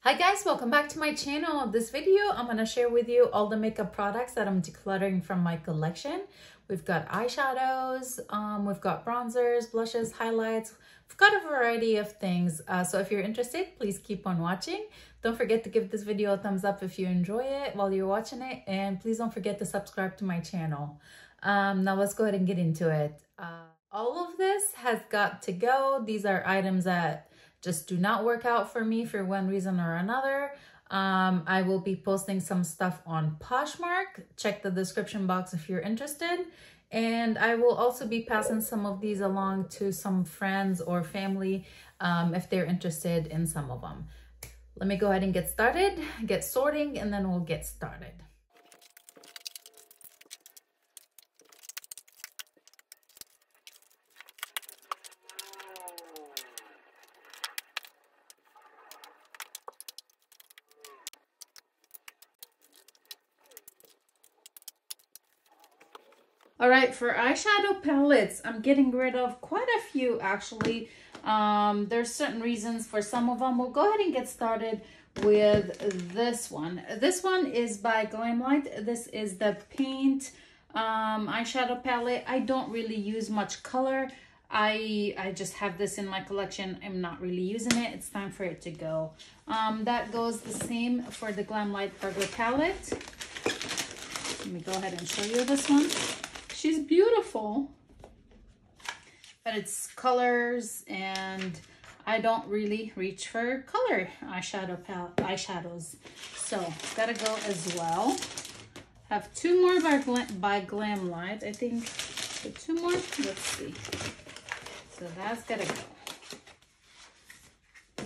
Hi guys, welcome back to my channel. This video, I'm going to share with you all the makeup products that I'm decluttering from my collection. We've got eyeshadows, we've got bronzers, blushes, highlights. We've got a variety of things. So if you're interested, please keep on watching. Don't forget to give this video a thumbs up if you enjoy it while you're watching it. And please don't forget to subscribe to my channel. Now let's go ahead and get into it. All of this has got to go. These are items that just do not work out for me for one reason or another. I will be posting some stuff on Poshmark. Check the description box if you're interested. And I will also be passing some of these along to some friends or family if they're interested in some of them. Let me go ahead and get started, get sorting, and then we'll get started. All right, for eyeshadow palettes, I'm getting rid of quite a few actually. There's certain reasons for some of them. We'll go ahead and get started with this one. This one is by Glamlight. This is the Paint eyeshadow palette. I don't really use much color. I just have this in my collection. I'm not really using it. It's time for it to go. That goes the same for the Glamlight Burger palette. Let me go ahead and show you this one. She's beautiful, but it's colors and I don't really reach for color eyeshadows. So gotta go as well. Have two more by Glamlight. I think two more. Let's see. So that's gotta go.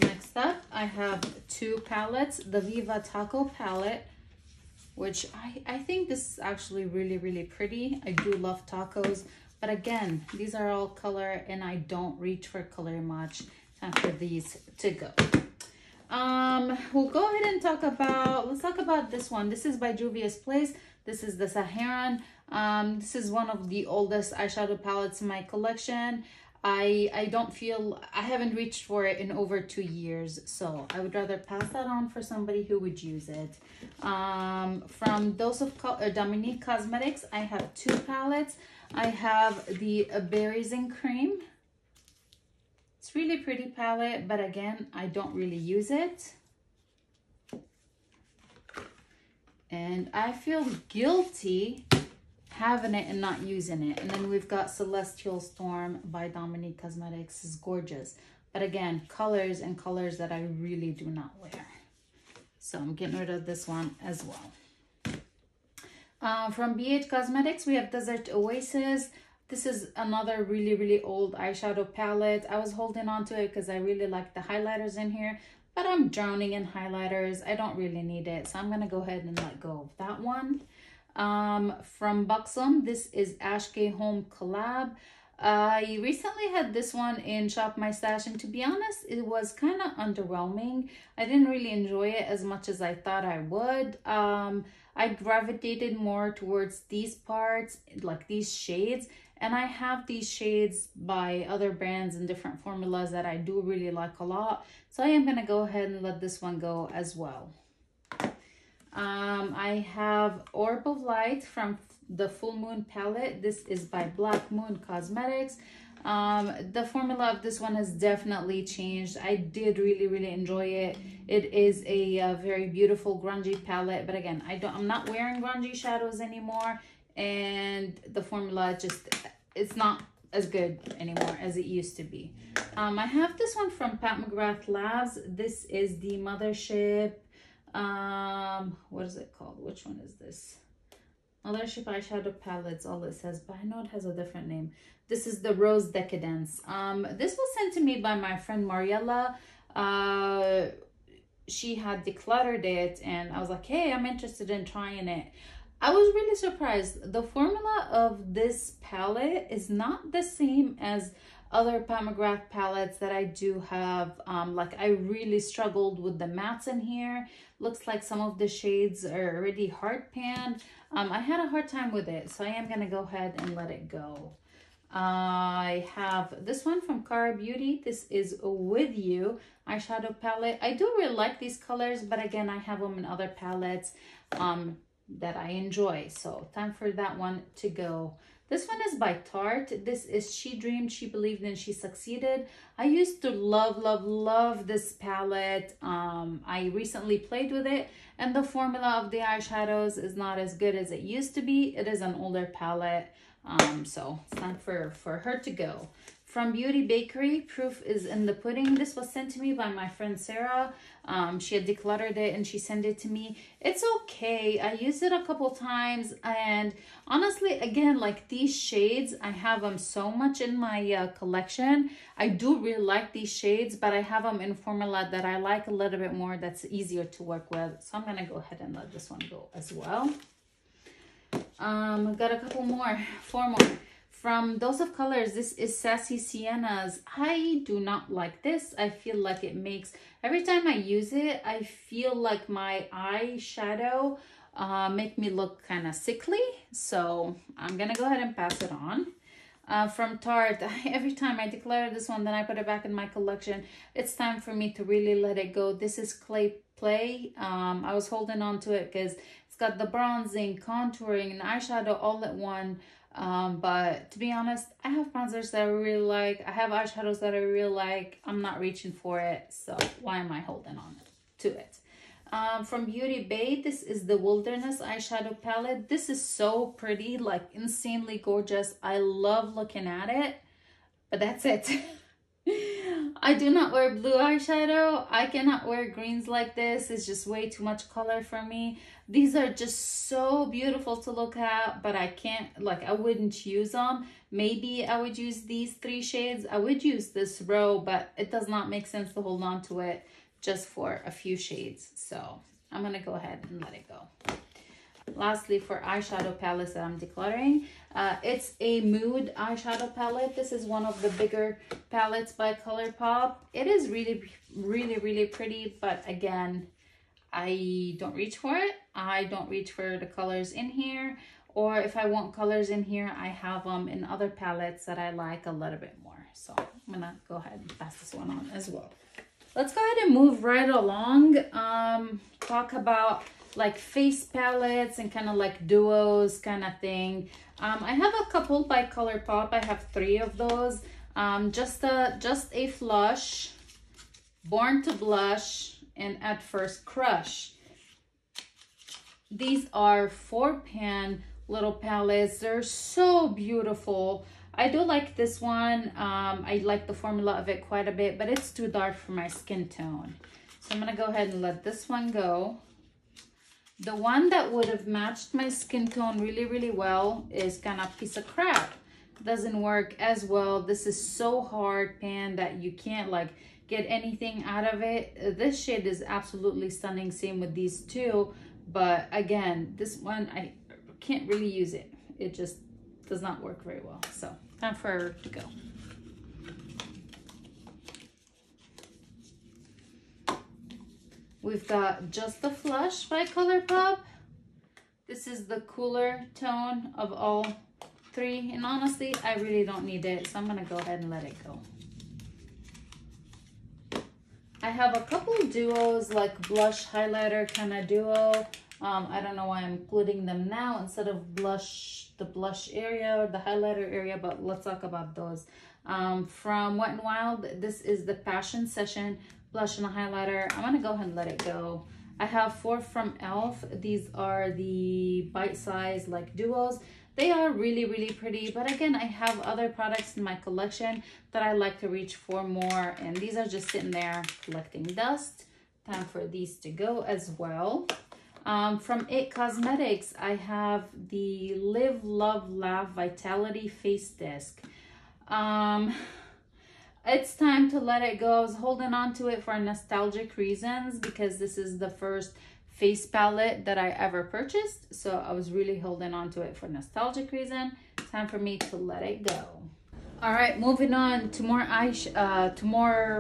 Next up, I have two palettes. The Viva Taco palette, which I think this is actually really pretty. I do love tacos, but again, these are all color and I don't reach for color much. Time for these to go. We'll go ahead and let's talk about this one. This is by Juvia's Place. This is the Saharan. This is one of the oldest eyeshadow palettes in my collection. I haven't reached for it in over 2 years, so I would rather pass that on for somebody who would use it. From Dose of Dominique Cosmetics, I have two palettes. I have the Berries and Cream. It's really pretty palette, but again, I don't really use it. And I feel guilty having it and not using it. And then we've got Celestial Storm by Dominique Cosmetics. Is gorgeous, but again, colors and colors that I really do not wear, so I'm getting rid of this one as well. From BH Cosmetics, we have Desert Oasis. This is another really old eyeshadow palette. I was holding on to it because I really like the highlighters in here, but I'm drowning in highlighters. I don't really need it, so I'm gonna go ahead and let go of that one. From Buxom, this is Ashke Home Collab. I recently had this one in Shop My Stash, and to be honest, it was kind of underwhelming. I didn't really enjoy it as much as I thought I would. I gravitated more towards these parts, like these shades, and I have these shades by other brands and different formulas that I do really like a lot, so I am going to go ahead and let this one go as well. I have Orb of Light from the Full Moon palette. This is by Black Moon Cosmetics. The formula of this one has definitely changed. I did really enjoy it. It is a very beautiful grungy palette, but again, I'm not wearing grungy shadows anymore, and the formula it's not as good anymore as it used to be. I have this one from Pat McGrath Labs. This is the Mothership. What is it called? Which one is this? Mothership eyeshadow palettes, all it says, but I know it has a different name. This is the Rose Decadence. This was sent to me by my friend Mariella. She had decluttered it, and I was like, hey, I'm interested in trying it. I was really surprised. The formula of this palette is not the same as other Pat McGrath palettes that I do have. Like I really struggled with the mattes in here. Looks like some of the shades are already hard panned. I had a hard time with it, so I am gonna go ahead and let it go. I have this one from Cara Beauty. This is With You eyeshadow palette. I do really like these colors, but again, I have them in other palettes that I enjoy. So time for that one to go. This one is by Tarte. This is She Dreamed, She Believed, and She Succeeded. I used to love this palette. I recently played with it, and the formula of the eyeshadows is not as good as it used to be. It is an older palette, so it's time for her to go. From Beauty Bakery, Proof is in the Pudding. This was sent to me by my friend Sarah. She had decluttered it and she sent it to me. It's okay. I used it a couple times, and honestly, again, like these shades, I have them so much in my collection. I do really like these shades, but I have them in formula that I like a little bit more, that's easier to work with. So I'm gonna go ahead and let this one go as well. I've got a couple more, 4 more. From Dose of Colors, this is Sassy Siennas. I do not like this. I feel like it makes, every time I use it, I feel like my eyeshadow make me look kind of sickly. So I'm gonna go ahead and pass it on. From Tarte, every time I declare this one, then I put it back in my collection. It's time for me to really let it go. This is Clay Play. I was holding on to it because it's got the bronzing, contouring, and eyeshadow all at one. But to be honest, I have bronzers that I really like. I have eyeshadows that I really like. I'm not reaching for it, so why am I holding on to it? From Beauty Bay, this is the Wilderness eyeshadow palette. This is so pretty, like insanely gorgeous. I love looking at it, but that's it. I do not wear blue eyeshadow. I cannot wear greens like this. It's just way too much color for me. These are just so beautiful to look at, but I can't, like, I wouldn't use them. Maybe I would use these 3 shades. I would use this row, but it does not make sense to hold on to it just for a few shades. So I'm gonna go ahead and let it go. Lastly, for eyeshadow palettes that I'm decluttering, it's a Mood eyeshadow palette. This is one of the bigger palettes by ColourPop. It is really pretty, but again, I don't reach for it. I don't reach for the colors in here, or if I want colors in here, I have them in other palettes that I like a little bit more. So I'm gonna go ahead and pass this one on as well. Let's go ahead and move right along. Talk about like face palettes and kind of like duos kind of thing. I have a couple by ColourPop. I have 3 of those. Just a Flush, Born to Blush, and At First Crush. These are 4-pan little palettes. They're so beautiful. I do like this one. I like the formula of it quite a bit, but it's too dark for my skin tone. So I'm gonna go ahead and let this one go. The one that would have matched my skin tone really well is kind of a piece of crap. Doesn't work as well. This is so hard pan that you can't like get anything out of it. This shade is absolutely stunning. Same with these 2. But again, this one, I can't really use it. It just does not work very well. So time for her to go. We've got Just the Flush by ColourPop. This is the cooler tone of all 3. And honestly, I really don't need it. So I'm going to go ahead and let it go. I have a couple duos, like blush highlighter kind of duo. I don't know why I'm including them now instead of blush, the blush area or the highlighter area, but let's talk about those. From Wet n Wild, this is the Passion Session blush and a highlighter. I'm gonna go ahead and let it go. I have 4 from e.l.f. These are the bite-sized like duos. They are really pretty, but again, I have other products in my collection that I like to reach for more, and these are just sitting there collecting dust. Time for these to go as well. From IT Cosmetics, I have the Live, Love, Laugh Vitality Face Disc. It's time to let it go. I was holding on to it for nostalgic reasons because this is the first face palette that I ever purchased. So I was really holding on to it for nostalgic reason. Time for me to let it go. All right, moving on to more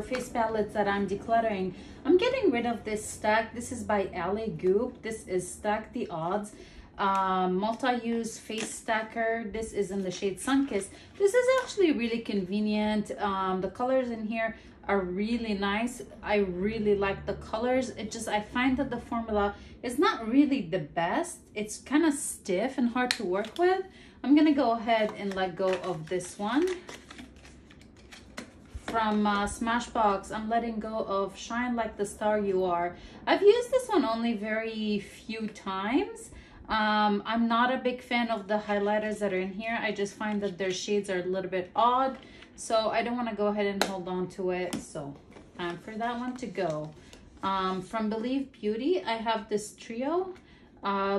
face palettes that I'm decluttering. I'm getting rid of this stack. This is by Ali Goop. This is Stack the Odds. multi-use face stacker. This is in the shade Sunkissed. This is actually really convenient. The colors in here are really nice. I really like the colors. I find that the formula is not really the best. It's kind of stiff and hard to work with. I'm gonna go ahead and let go of this one. From Smashbox, I'm letting go of Shine Like the Star You Are. I've used this one only very few times. I'm not a big fan of the highlighters that are in here. I just find that their shades are a little bit odd, so I don't want to go ahead and hold on to it. So time for that one to go. From Believe Beauty, I have this trio.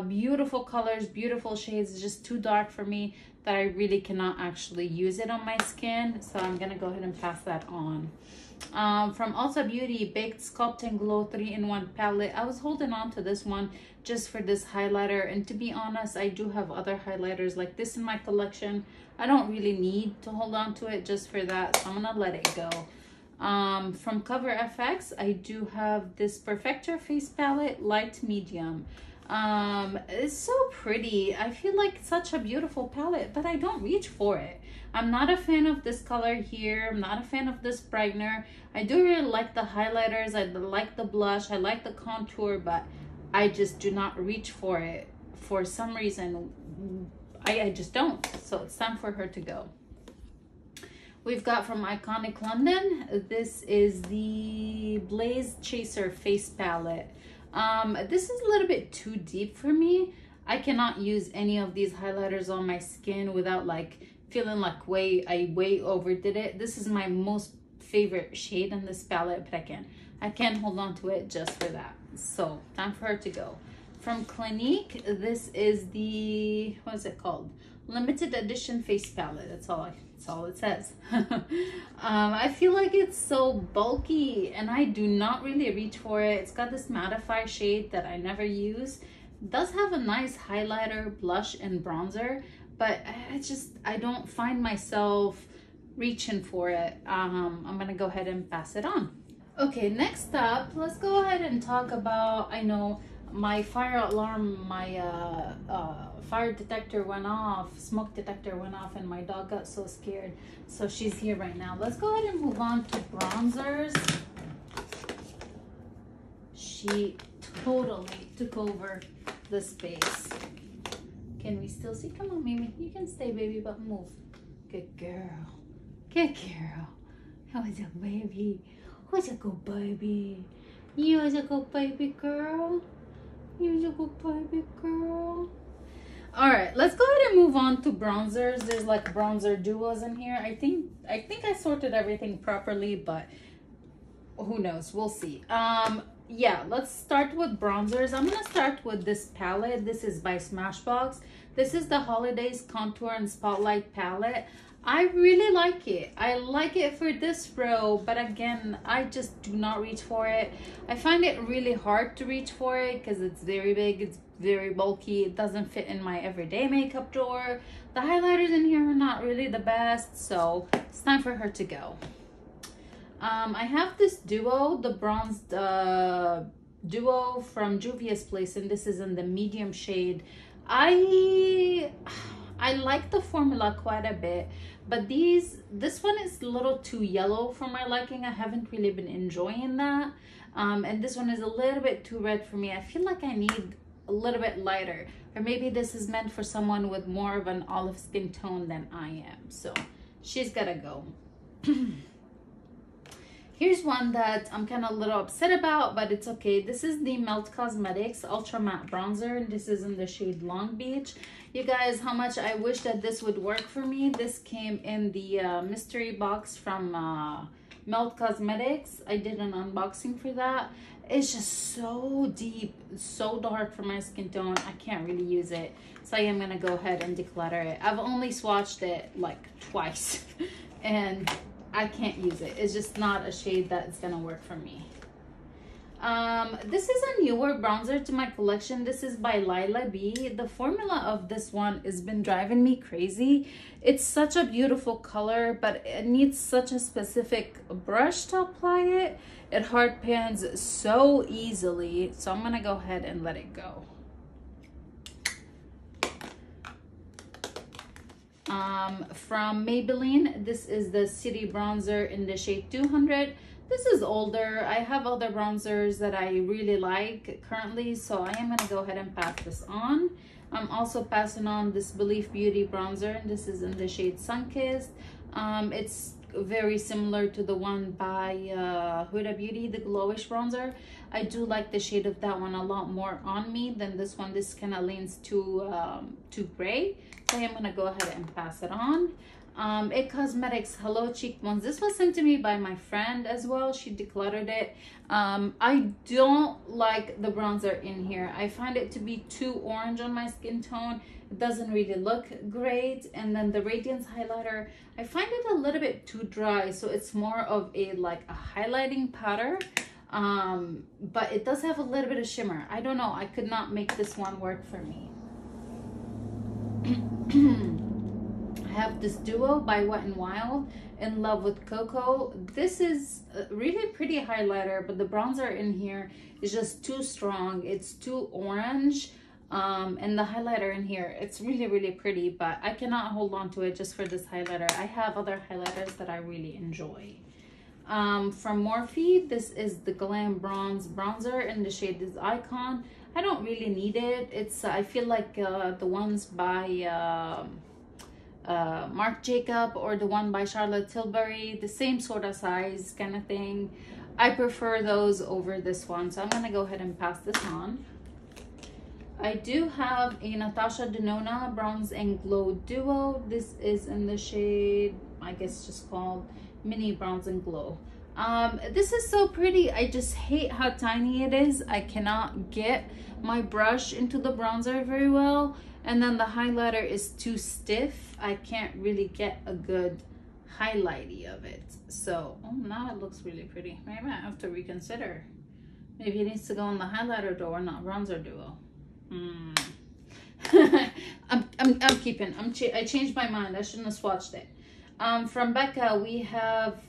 Beautiful colors, beautiful shades. It's just too dark for me that I really cannot actually use it on my skin, so I'm gonna go ahead and pass that on. From Ulta Beauty, Baked Sculpt and Glow 3-in-1 palette. I was holding on to this one just for this highlighter, and to be honest, I do have other highlighters like this in my collection. I don't really need to hold on to it just for that, so I'm gonna let it go. From Cover FX, I do have this Perfector Face Palette, Light Medium. It's so pretty. I feel like such a beautiful palette, but I don't reach for it. I'm not a fan of this color here. I'm not a fan of this brightener. I do really like the highlighters. I like the blush. I like the contour, but I just do not reach for it. For some reason, I just don't. So it's time for her to go. We've got from Iconic London, this is the Blaze Chaser Face Palette. This is a little bit too deep for me. I cannot use any of these highlighters on my skin without like feeling like I way overdid it. This is my most favorite shade in this palette, but I can't hold on to it just for that. So time for her to go. From Clinique, this is the, what is it called? Limited Edition Face Palette. That's all it says. I feel like it's so bulky and I do not really reach for it. It's got this mattify shade that I never use. It does have a nice highlighter, blush, and bronzer, but I don't find myself reaching for it. I'm gonna go ahead and pass it on. Okay, next up, let's go ahead and talk about, I know my fire alarm, my fire detector went off, smoke detector went off, and my dog got so scared. So she's here right now. Let's go ahead and move on to bronzers. She totally took over the space. Can we still see? Come on, Mimi. You can stay, baby, but move. Good girl. Good girl. How is it, baby? Who's a good baby? You is a good baby girl. You're a good baby girl. All right, let's go ahead and move on to bronzers. There's like bronzer duos in here. I think I sorted everything properly, but who knows? We'll see. Yeah, let's start with bronzers. I'm gonna start with this palette. This is by Smashbox. This is the Holidays Contour and Spotlight palette. I really like it. I like it for this row, but again, I just do not reach for it. I find it really hard to reach for it because it's very big, it's very bulky, it doesn't fit in my everyday makeup drawer. The highlighters in here are not really the best, so it's time for her to go. I have this duo, the bronzed duo from Juvia's Place, and this is in the medium shade. I like the formula quite a bit, but this one is a little too yellow for my liking. I haven't really been enjoying that. And this one is a little bit too red for me. I feel like I need a little bit lighter, or maybe this is meant for someone with more of an olive skin tone than I am. So she's gotta go. Here's one that I'm kind of a little upset about, but it's okay. This is the Melt Cosmetics Ultra Matte Bronzer, and this is in the shade Long Beach. You guys, how much I wish that this would work for me. This came in the mystery box from Melt Cosmetics. I did an unboxing for that. It's just so deep, so dark for my skin tone. I can't really use it. So I am going to go ahead and declutter it. I've only swatched it like twice and I can't use it. It's just not a shade that's gonna work for me. This is a newer bronzer to my collection. This is by Lila B. The formula of this one has been driving me crazy. It's such a beautiful color, but it needs such a specific brush to apply it. It hard pans so easily. So I'm gonna go ahead and let it go. From Maybelline, this is the City Bronzer in the shade 200. This is older. I have other bronzers that I really like currently, so I am going to go ahead and pass this on. I'm also passing on this Belief Beauty bronzer, and this is in the shade Sunkissed. It's very similar to the one by Huda Beauty, the glowish bronzer. I do like the shade of that one a lot more on me than this one. This kind of leans too gray, so I'm gonna go ahead and pass it on. It Cosmetics Hello Cheekbones. This was sent to me by my friend as well. She decluttered it. I don't like the bronzer in here. I find it to be too orange on my skin tone. It doesn't really look great. And then the Radiance highlighter, I find it a little bit too dry, so it's more of a like a highlighting powder. But it does have a little bit of shimmer. I don't know, I could not make this one work for me. I have this Duo by Wet n Wild, In Love with Cocoa. This is a really pretty highlighter, but the bronzer in here is just too strong. It's too orange. And the highlighter in here, it's really, really pretty, but I cannot hold on to it just for this highlighter. I have other highlighters that I really enjoy. From Morphe, this is the Glam Bronze Bronzer, and the shade is Icon. I don't really need it. It's I feel like the ones by Marc Jacob or the one by Charlotte Tilbury, the same sort of size kind of thing. I prefer those over this one, so I'm gonna go ahead and pass this on. I do have a Natasha Denona Bronze and Glow Duo. This is in the shade, I guess just called Mini Bronze and Glow. This is so pretty. I just hate how tiny it is. I cannot get my brush into the bronzer very well. And then the highlighter is too stiff. I can't really get a good highlighty of it. So, oh, now it looks really pretty. Maybe I have to reconsider. Maybe it needs to go in the highlighter duo, not bronzer duo. I'm keeping. I changed my mind. I shouldn't have swatched it. From Becca, we have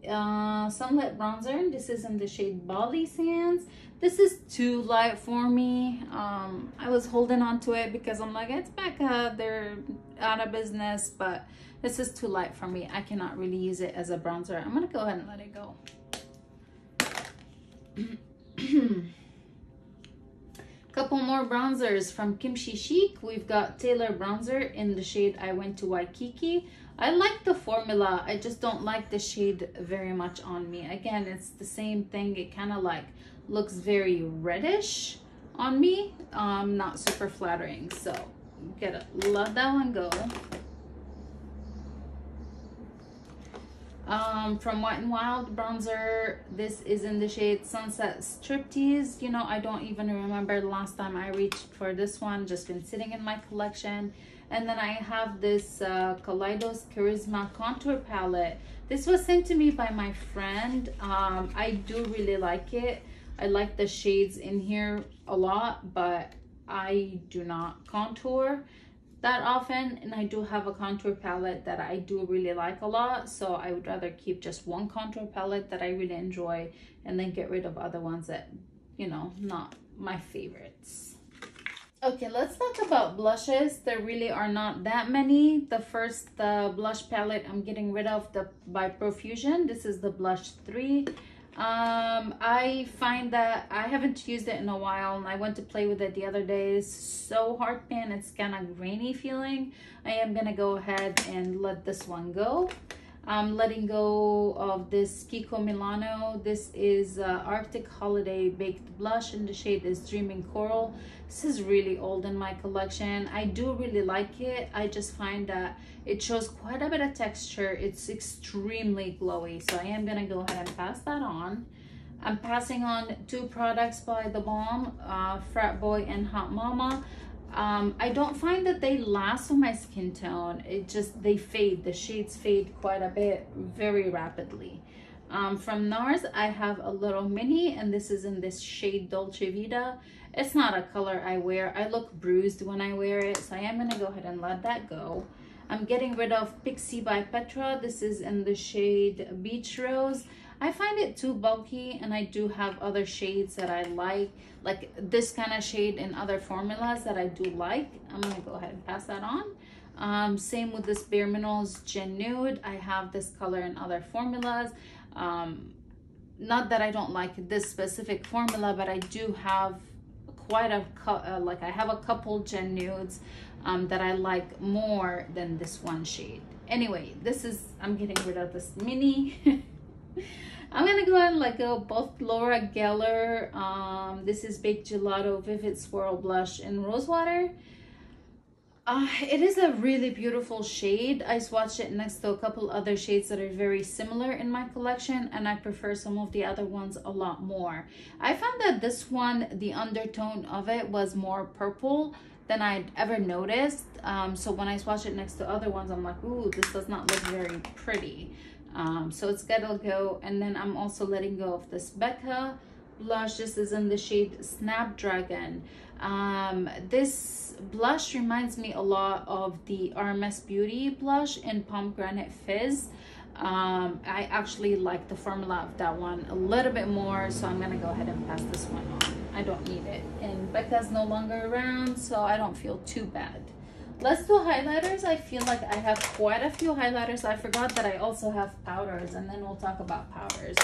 Sunlit Bronzer. This is in the shade Bali Sands. This is too light for me. I was holding on to it because I'm like, it's Becca, they're out of business, but this is too light for me. I cannot really use it as a bronzer. I'm gonna go ahead and let it go. Couple more bronzers from Kimchi Chic. We've got Taylor Bronzer in the shade I Went to Waikiki. I like the formula, I just don't like the shade very much on me. Again, it's the same thing. It kind of like looks very reddish on me, not super flattering, so gotta let that one go. From Wet n Wild bronzer, this is in the shade Sunset Striptease. You know, I don't even remember the last time I reached for this one, just been sitting in my collection. And then I have this Kaleidos Charisma contour palette. This was sent to me by my friend. I do really like it. I like the shades in here a lot, but I do not contour that often, and I do have a contour palette that I do really like a lot, so I would rather keep just one contour palette that I really enjoy and then get rid of other ones that, you know, not my favorites. Okay, let's talk about blushes. There really are not that many. The first blush palette I'm getting rid of by Profusion. This is the Blush 3. I find that I haven't used it in a while, and I went to play with it the other day. It's so hard pan, it's kind of grainy feeling. I am gonna go ahead and let this one go. I'm letting go of this Kiko Milano. This is Arctic Holiday Baked Blush, and the shade is Dreaming Coral. This is really old in my collection. I do really like it. I just find that it shows quite a bit of texture. It's extremely glowy, so I am gonna go ahead and pass that on. I'm passing on two products by The Balm, Frat Boy and Hot Mama. I don't find that they last on my skin tone. They fade. The shades fade quite a bit very rapidly. From NARS, I have a little mini, and this is in this shade Dolce Vita. It's not a color I wear. I look bruised when I wear it, so I am gonna go ahead and let that go. I'm getting rid of Pixie by Petra. This is in the shade Beach Rose. I find it too bulky, and I do have other shades that I like this kind of shade in other formulas that I do like. I'm gonna go ahead and pass that on. Same with this Bare Minerals Gen Nude. I have this color in other formulas. Not that I don't like this specific formula, but I do have quite a I have a couple Gen Nudes that I like more than this one shade. Anyway, this is, I'm getting rid of this mini. I'm gonna go ahead and let go both Laura Geller. This is Baked Gelato Vivid Swirl Blush in Rosewater. It is a really beautiful shade. I swatched it next to a couple other shades that are very similar in my collection, and I prefer some of the other ones a lot more. I found that this one, the undertone of it was more purple than I'd ever noticed. So when I swatched it next to other ones, I'm like, ooh, this does not look very pretty. So it's gotta go. And then I'm also letting go of this Becca blush. This is in the shade Snapdragon. This blush reminds me a lot of the RMS Beauty blush in Pomegranate Fizz. I actually like the formula of that one a little bit more, so I'm gonna go ahead and pass this one on. I don't need it, and Becca's no longer around, so I don't feel too bad. Let's do highlighters. I feel like I have quite a few highlighters. I forgot that I also have powders, and then we'll talk about powders.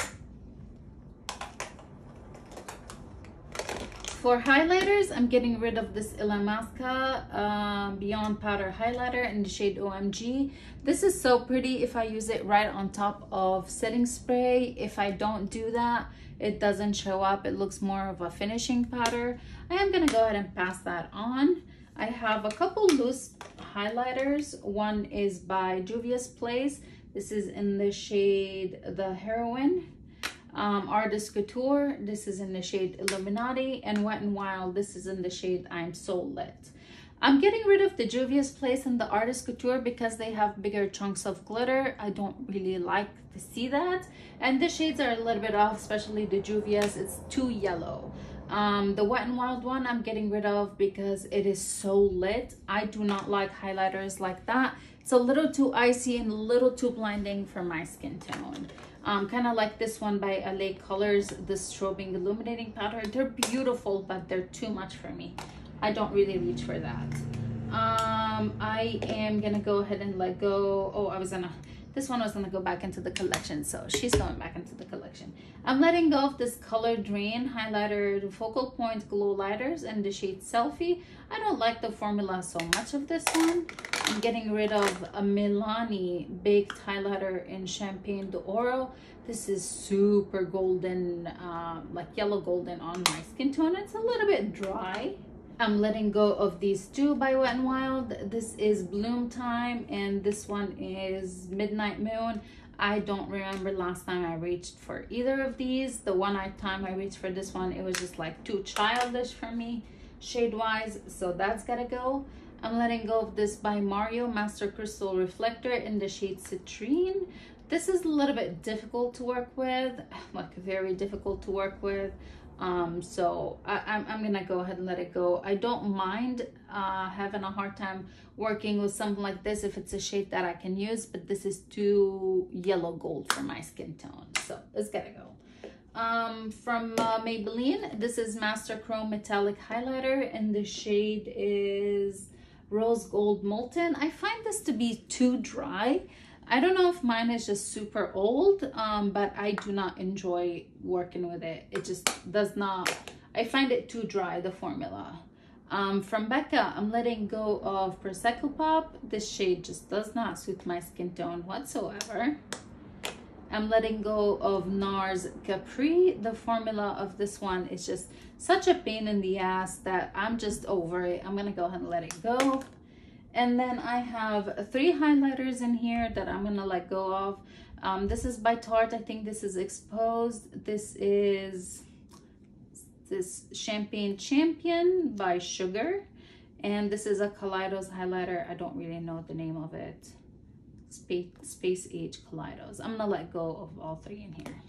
For highlighters, I'm getting rid of this Illamasqua Beyond Powder Highlighter in the shade OMG. This is so pretty if I use it right on top of setting spray. If I don't do that, it doesn't show up. It looks more of a finishing powder. I am gonna go ahead and pass that on. I have a couple loose highlighters. One is by Juvia's Place. This is in the shade The Heroine. Artist Couture, this is in the shade Illuminati, and Wet n Wild, this is in the shade I'm So Lit. I'm getting rid of the Juvia's Place and the Artist Couture because they have bigger chunks of glitter. I don't really like to see that, and the shades are a little bit off, especially the Juvia's. It's too yellow. The Wet n Wild one I'm getting rid of because it is so lit. I do not like highlighters like that. It's a little too icy and a little too blinding for my skin tone. Kind of like this one by LA Colors, the Strobing Illuminating Powder. They're beautiful, but they're too much for me. I don't really reach for that. I am gonna go ahead and let go. Oh, this one was gonna go back into the collection, so she's going back into the collection. I'm letting go of this Color Drain Highlighter Focal Point Glow Lighters in the shade Selfie. I don't like the formula so much of this one. I'm getting rid of a Milani Baked Highlighter in Champagne d'Oro. This is super golden, like yellow golden on my skin tone. It's a little bit dry. I'm letting go of these two by Wet n Wild. This is Bloom Time, and this one is Midnight Moon. I don't remember last time I reached for either of these. The one time I reached for this one, it was just like too childish for me shade wise, so that's gotta go. I'm letting go of this by Mario Master Crystal Reflector in the shade Citrine. This is a little bit difficult to work with, like very difficult to work with. So I'm gonna go ahead and let it go. I don't mind having a hard time working with something like this if it's a shade that I can use, but this is too yellow gold for my skin tone, so it's gotta go. From Maybelline, this is Master Chrome Metallic Highlighter, and the shade is Rose Gold Molten. I find this to be too dry. I don't know if mine is just super old, but I do not enjoy working with it. It just does not, I find it too dry, the formula. From Becca, I'm letting go of Prosecco Pop. This shade just does not suit my skin tone whatsoever. I'm letting go of NARS Capri. The formula of this one is just such a pain in the ass that I'm just over it. I'm gonna go ahead and let it go. And then I have 3 highlighters in here that I'm gonna let go of. This is by Tarte. I think this is Exposed. This is Champagne Champion by Sugar. And this is a Kaleidos highlighter. I don't really know the name of it. Space Age Kaleidos. I'm gonna let go of all 3 in here.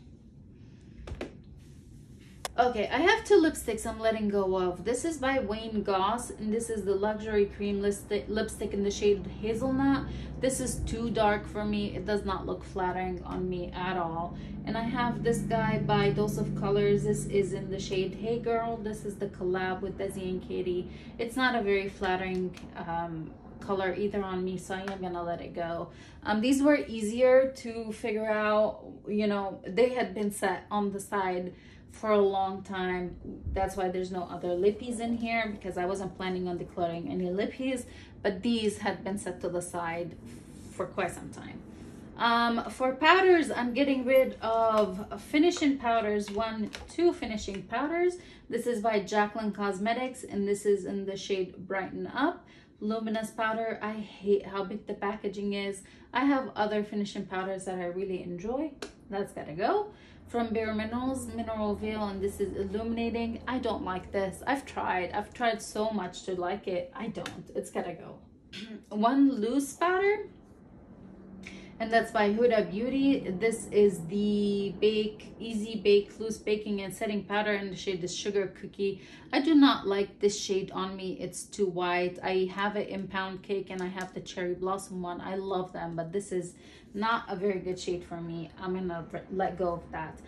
Okay, I have 2 lipsticks I'm letting go of. This is by Wayne Goss, and this is the Luxury Cream lipstick in the shade Hazelnut. This is too dark for me. It does not look flattering on me at all. And I have this guy by Dose of Colors. This is in the shade Hey Girl. This is the collab with Desi and Katie. It's not a very flattering color either on me, so I am gonna let it go. These were easier to figure out. You know, they had been set on the side for a long time. That's why there's no other lippies in here, because I wasn't planning on decluttering any lippies, but these had been set to the side for quite some time. For powders, I'm getting rid of finishing powders, two finishing powders. This is by Jaclyn Cosmetics, and this is in the shade Brighten Up. Luminous powder. I hate how big the packaging is. I have other finishing powders that I really enjoy. That's gotta go. From Bare Minerals, Mineral Veil, and this is Illuminating. I don't like this. I've tried so much to like it. I don't. It's gotta go. One loose powder, and that's by Huda Beauty. This is the Easy Bake Loose Baking and Setting Powder in the shade Sugar Cookie. I do not like this shade on me. It's too white. I have it in Pound Cake, and I have the Cherry Blossom one. I love them, but this is not a very good shade for me. I'm gonna let go of that.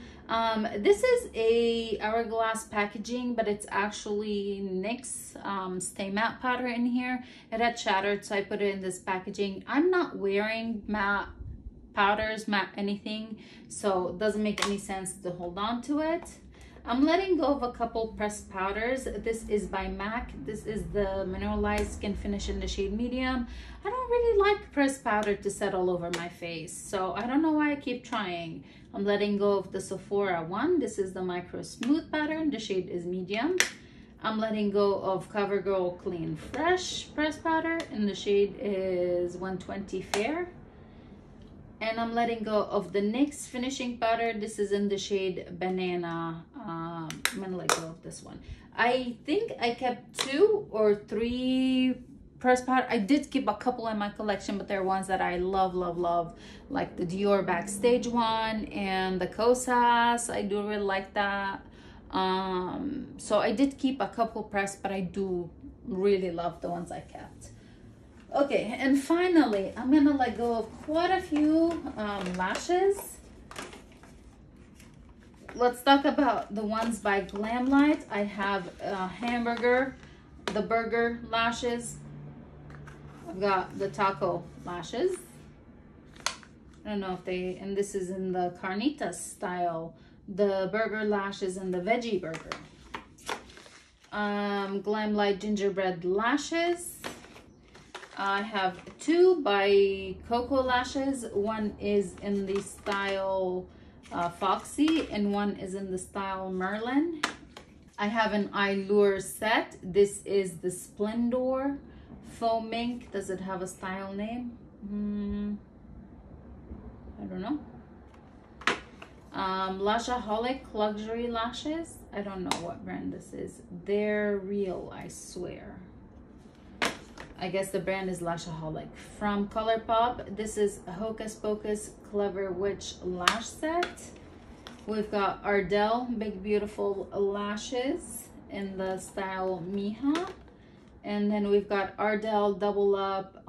This is a Hourglass packaging, but it's actually NYX Stay Matte powder in here. It had shattered, so I put it in this packaging. I'm not wearing matte powders, matte anything, so it doesn't make any sense to hold on to it. I'm letting go of a couple pressed powders. This is by MAC. This is the Mineralized Skin Finish in the shade Medium. I don't really like pressed powder to set all over my face, so I don't know why I keep trying. I'm letting go of the Sephora one. This is the Micro Smooth powder. The shade is Medium. I'm letting go of CoverGirl Clean Fresh pressed powder, and the shade is 120 Fair. And I'm letting go of the NYX finishing powder. This is in the shade Banana. I'm gonna let go of this one. I think I kept 2 or 3 pressed powder. I did keep a couple in my collection, but they're ones that I love, like the Dior Backstage one and the Kosas. I do really like that. So I did keep a couple pressed, but I do really love the ones I kept. Okay, and finally, I'm gonna let go of quite a few lashes. Let's talk about the ones by Glamlight. I have the burger lashes. I've got the taco lashes. I don't know if they, and this is in the carnitas style, the burger lashes and the veggie burger. Glamlight gingerbread lashes. I have 2 by Coco Lashes. One is in the style Foxy, and one is in the style Merlin. I have an Allure set. This is the Splendor Faux Mink. Does it have a style name? I don't know. Lashaholic Luxury Lashes. I don't know what brand this is. They're real, I swear. I guess the brand is Lashaholic. From ColourPop, this is Hocus Pocus Clever Witch Lash Set. We've got Ardell Big Beautiful Lashes in the style Miha. And then we've got Ardell Double Up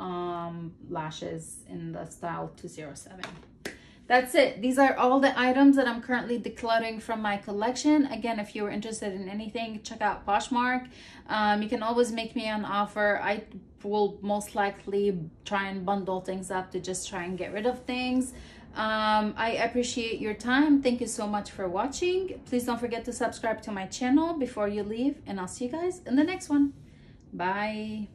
lashes in the style 207. That's it. These are all the items that I'm currently decluttering from my collection. Again, if you were interested in anything, check out Poshmark. You can always make me an offer. I will most likely try and bundle things up to just try and get rid of things. I appreciate your time. Thank you so much for watching. Please don't forget to subscribe to my channel before you leave, and I'll see you guys in the next one. Bye.